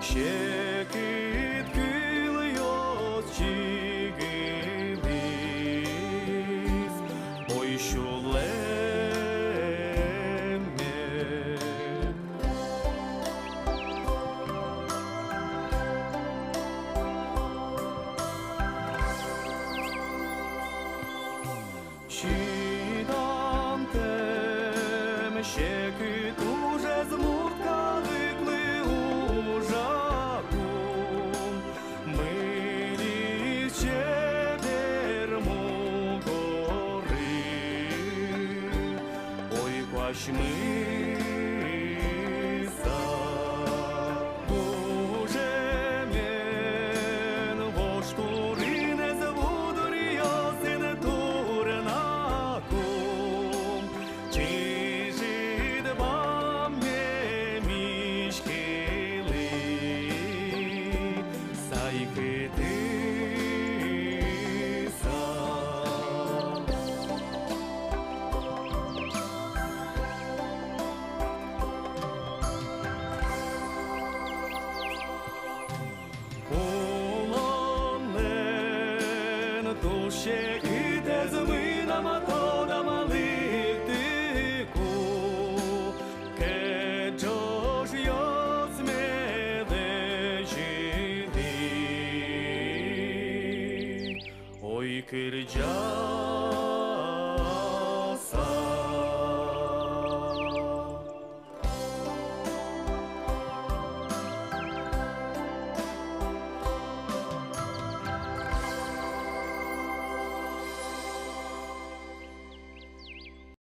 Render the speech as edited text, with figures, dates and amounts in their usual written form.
şekit kılıyoruz çiğimiz oy şuleme Çiğdam tem şekit уже змуркали ужаком ми щедермо гори ой квашмиса уже мен воштурine звудурйосин турнаком чижид вам мішкили сайкитиса Улонен тушеките зминама тода малитику Кеджош йос медежиди Ой кирджа